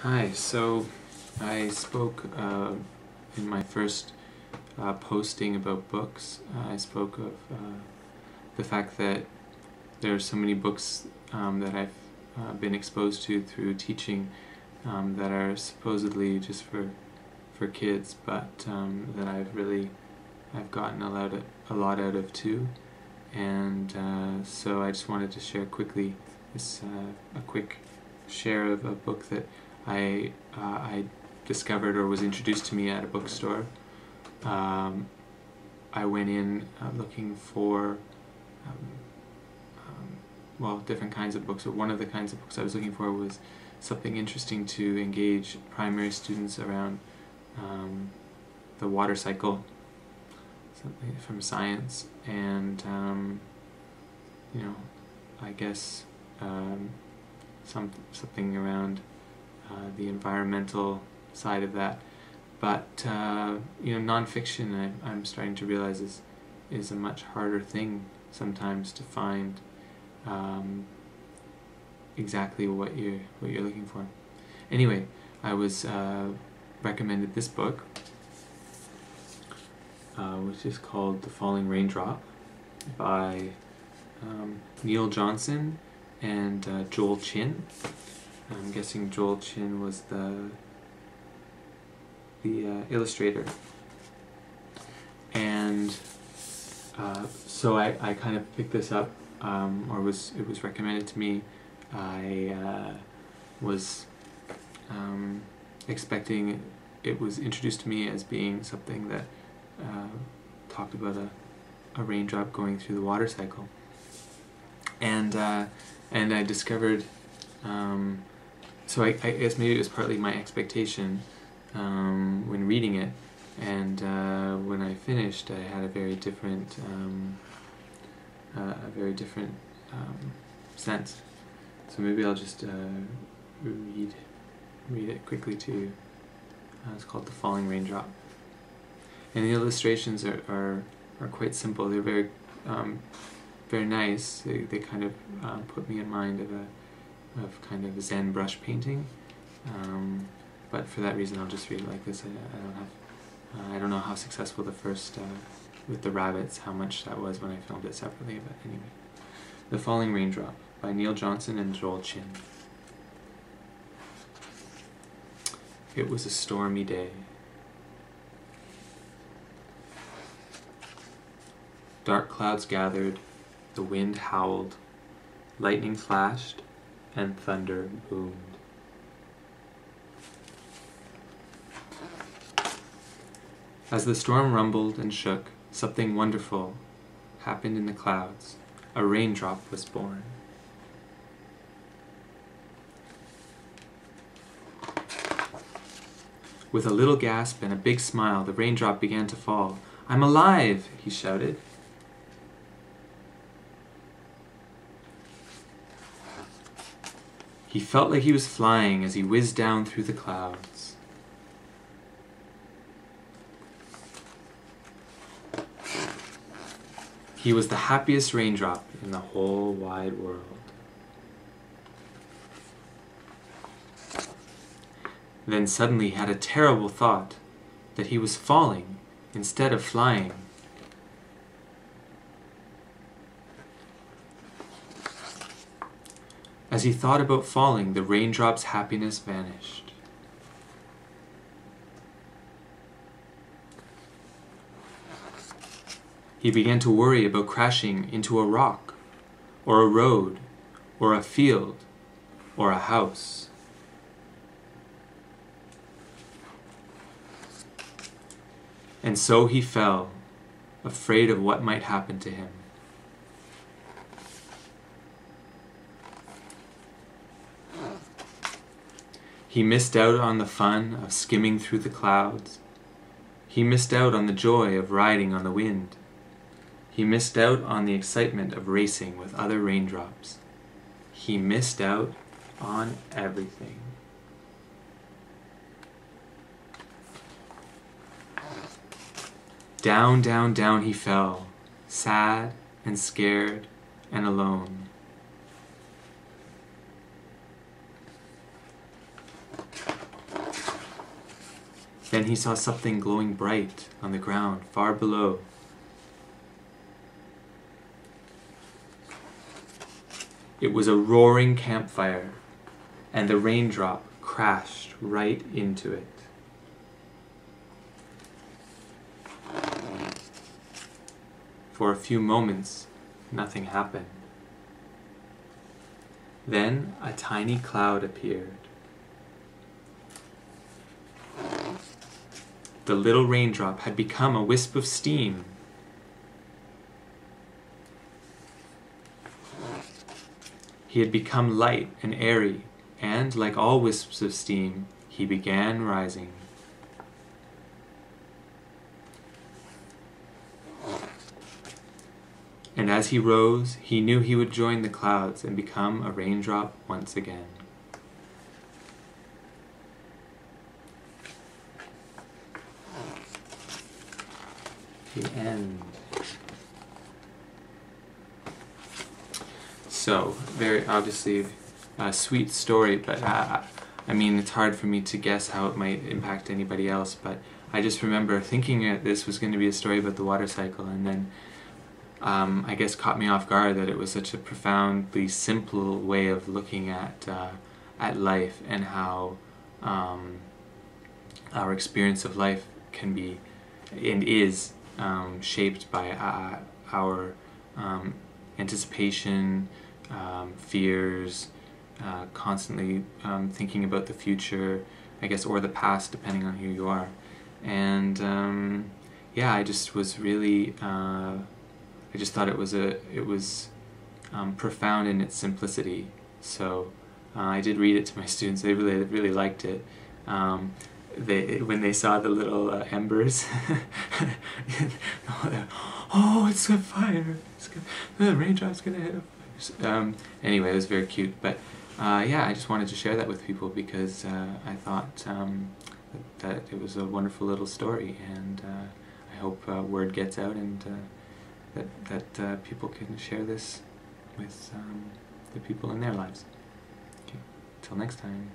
Hi, so I spoke in my first posting about books. I spoke of the fact that there are so many books that I've been exposed to through teaching that are supposedly just for kids, but that I've gotten a lot out of too. And so I just wanted to share quickly a quick share of a book that I discovered or was introduced to me at a bookstore. I went in looking for well, different kinds of books, but one of the kinds of books I was looking for was something interesting to engage primary students around the water cycle, something from science, and you know, I guess something around the environmental side of that. But you know, nonfiction, I'm starting to realize is a much harder thing sometimes to find exactly what you're looking for. Anyway, I was recommended this book, which is called The Falling Raindrop by Neil Johnson and Joel Chin. I'm guessing Joel Chin was the illustrator. And so I kind of picked this up, or it was recommended to me. I was expecting, it was introduced to me as being something that talked about a raindrop going through the water cycle. And I discovered, so I guess maybe it was partly my expectation when reading it, and when I finished, I had a very different sense. So maybe I'll just read it quickly to you. It's called The Falling Raindrop, and the illustrations are quite simple. They're very nice. They kind of put me in mind of kind of Zen brush painting. But for that reason, I'll just read it like this. I don't know how successful the first with the rabbits, how much that was when I filmed it separately. But anyway, The Falling Raindrop by Neil Johnson and Joel Chin. It was a stormy day. Dark clouds gathered, the wind howled, lightning flashed, and thunder boomed. As the storm rumbled and shook, something wonderful happened in the clouds. A raindrop was born. With a little gasp and a big smile, the raindrop began to fall. "I'm alive!" he shouted. He felt like he was flying as he whizzed down through the clouds. He was the happiest raindrop in the whole wide world. Then suddenly he had a terrible thought, that he was falling instead of flying. As he thought about falling, the raindrop's happiness vanished. He began to worry about crashing into a rock, or a road, or a field, or a house. And so he fell, afraid of what might happen to him. He missed out on the fun of skimming through the clouds. He missed out on the joy of riding on the wind. He missed out on the excitement of racing with other raindrops. He missed out on everything. Down, down, down he fell, sad and scared and alone. Then he saw something glowing bright on the ground far below. It was a roaring campfire, and the raindrop crashed right into it. For a few moments, nothing happened. Then a tiny cloud appeared. The little raindrop had become a wisp of steam. He had become light and airy, and, like all wisps of steam, he began rising. And as he rose, he knew he would join the clouds and become a raindrop once again. The end. So, very obviously a sweet story, but I mean, it's hard for me to guess how it might impact anybody else, but I just remember thinking that this was going to be a story about the water cycle, and then I guess caught me off guard that it was such a profoundly simple way of looking at life, and how our experience of life can be and is shaped by our anticipation, fears, constantly thinking about the future, I guess, or the past, depending on who you are. And yeah, I just was really, I just thought it was profound in its simplicity. So I did read it to my students. They really liked it. When they saw the little embers, oh, it's a fire! The raindrop's gonna hit us. Anyway, it was very cute. But yeah, I just wanted to share that with people because I thought that it was a wonderful little story, and I hope word gets out, and that people can share this with the people in their lives. Okay, till next time.